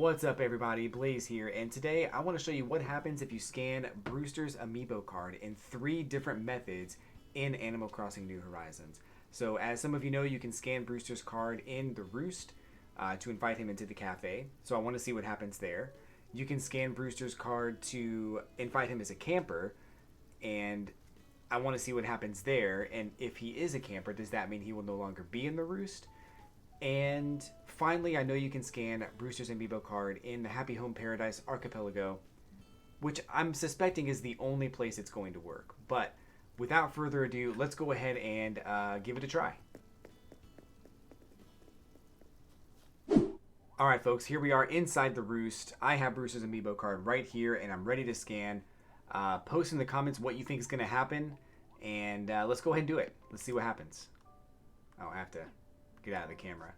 What's up everybody, Blaze here, and today I want to show you what happens if you scan Brewster's Amiibo card in 3 different methods in Animal Crossing New Horizons. So as some of you know, you can scan Brewster's card in the Roost to invite him into the cafe, so I want to see what happens there. You can scan Brewster's card to invite him as a camper, and I want to see what happens there, and if he is a camper, does that mean he will no longer be in the Roost? And finally, I know you can scan Brewster's Amiibo card in the Happy Home Paradise Archipelago, which I'm suspecting is the only place it's going to work. But without further ado, let's go ahead and give it a try. Alright folks, here we are inside the Roost. I have Brewster's Amiibo card right here, and I'm ready to scan. Post in the comments what you think is going to happen, and let's go ahead and do it. Let's see what happens. Oh, I have to get out of the camera.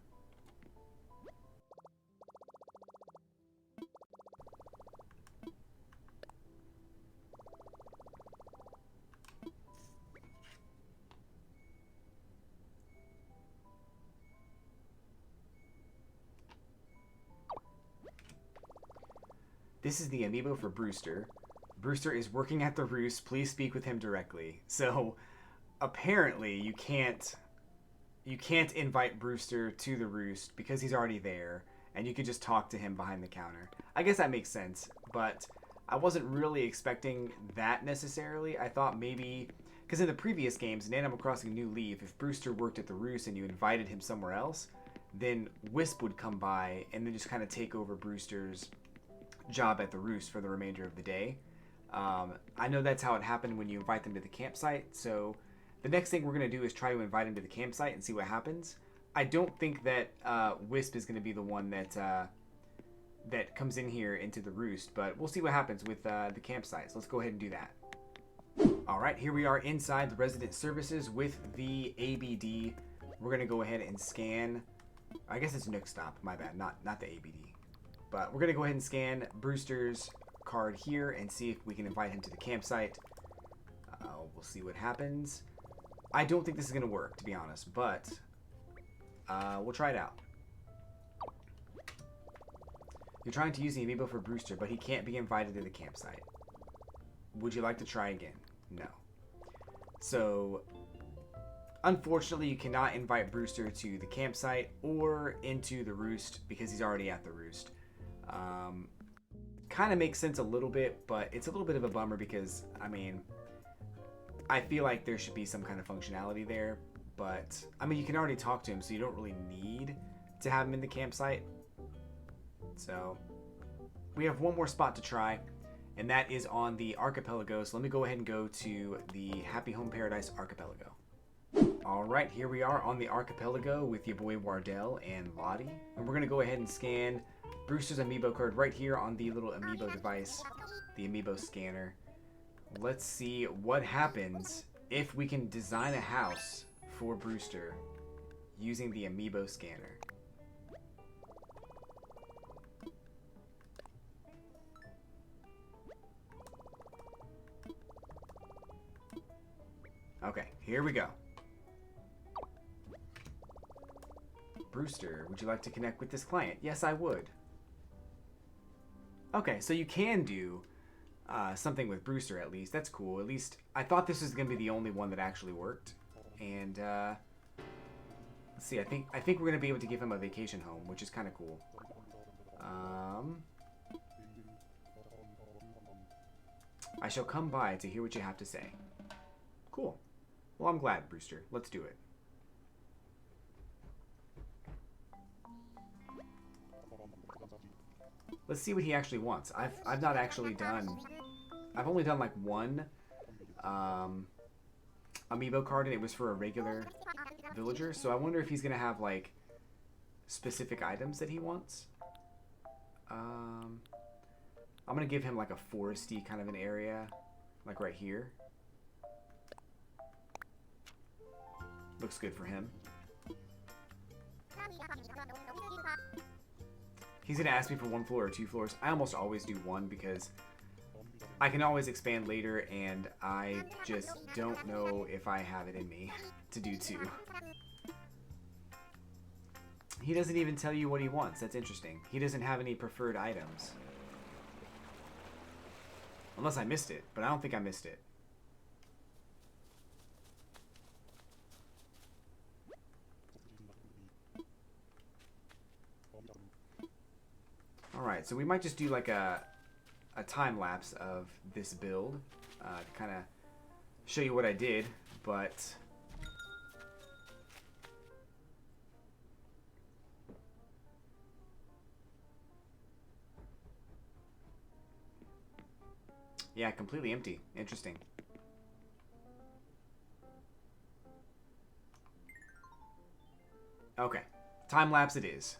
This is the Amiibo for Brewster. Brewster is working at the Roost. Please speak with him directly. So apparently you can't invite Brewster to the Roost because he's already there, and you could just talk to him behind the counter. I guess that makes sense, but I wasn't really expecting that necessarily. I thought maybe, because in the previous games, in Animal Crossing New Leaf, if Brewster worked at the Roost and you invited him somewhere else, then Wisp would come by and then just kind of take over Brewster's job at the Roost for the remainder of the day. I know that's how it happened when you invite them to the campsite, so the next thing we're going to do is try to invite him to the campsite and see what happens. I don't think that Wisp is going to be the one that comes in here into the Roost, but we'll see what happens with the campsite. So let's go ahead and do that. Alright, here we are inside the resident services with the ABD. We're going to go ahead and scan. I guess it's Nook Stop, my bad, not the ABD. But we're going to go ahead and scan Brewster's card here and see if we can invite him to the campsite. We'll see what happens. I don't think this is going to work, to be honest, but we'll try it out. You're trying to use the Amiibo for Brewster, but he can't be invited to the campsite. Would you like to try again? No. So, unfortunately, you cannot invite Brewster to the campsite or into the Roost because he's already at the Roost. Kind of makes sense a little bit, but it's a little bit of a bummer because, I mean, I feel like there should be some kind of functionality there, but I mean, you can already talk to him, so you don't really need to have him in the campsite. So we have one more spot to try, and that is on the Archipelago. So let me go ahead and go to the Happy Home Paradise Archipelago. Alright, here we are on the Archipelago with your boy Wardell and Lottie, and we're going to go ahead and scan Brewster's Amiibo card right here on the little Amiibo device, the Amiibo scanner. Let's see what happens if we can design a house for Brewster using the Amiibo scanner. Okay, here we go. Brewster, would you like to connect with this client? Yes, I would. Okay, so you can do something with Brewster at least. That's cool. At least I thought this was going to be the only one that actually worked. And let's see. I think we're going to be able to give him a vacation home, which is kind of cool. I shall come by to hear what you have to say. Cool. Well, I'm glad, Brewster. Let's do it. Let's see what he actually wants. I've not actually done. I've only done like one Amiibo card, and it was for a regular villager. So I wonder if he's gonna have like specific items that he wants. I'm gonna give him like a foresty kind of an area, like right here. Looks good for him. He's going to ask me for 1 floor or 2 floors. I almost always do 1 because I can always expand later, and I just don't know if I have it in me to do 2. He doesn't even tell you what he wants. That's interesting. He doesn't have any preferred items. Unless I missed it, but I don't think I missed it. Alright, so we might just do like a time lapse of this build to kind of show you what I did, but yeah, completely empty. Interesting. Okay, time lapse it is.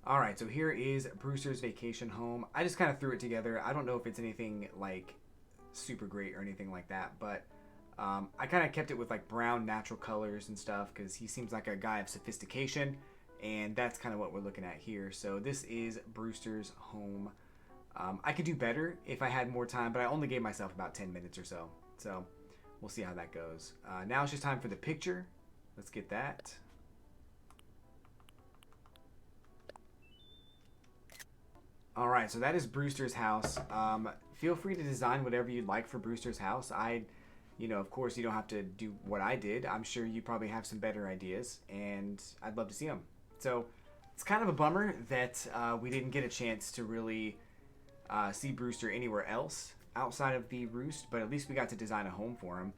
Alright, so here is Brewster's vacation home. I just kind of threw it together. I don't know if it's anything like super great or anything like that, but I kind of kept it with like brown natural colors and stuff because he seems like a guy of sophistication, and that's kind of what we're looking at here. So this is Brewster's home. I could do better if I had more time, but I only gave myself about 10 minutes or so. So we'll see how that goes. Now it's just time for the picture. Let's get that. Alright, so that is Brewster's house. Feel free to design whatever you'd like for Brewster's house. Of course, you don't have to do what I did. I'm sure you probably have some better ideas, and I'd love to see them. So, it's kind of a bummer that we didn't get a chance to really see Brewster anywhere else outside of the Roost, but at least we got to design a home for him.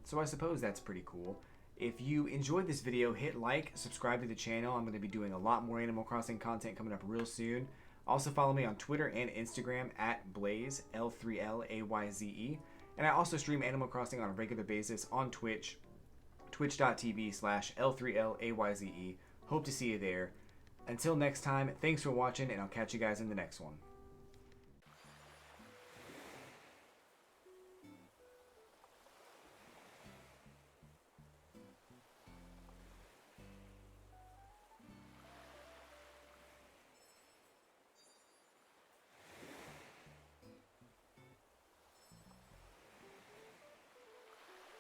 So I suppose that's pretty cool. If you enjoyed this video, hit like, subscribe to the channel. I'm going to be doing a lot more Animal Crossing content coming up real soon. Also follow me on Twitter and Instagram at Blaze, L3LAYZE. And I also stream Animal Crossing on a regular basis on Twitch, twitch.tv/L3LAYZE. Hope to see you there. Until next time, thanks for watching, and I'll catch you guys in the next one.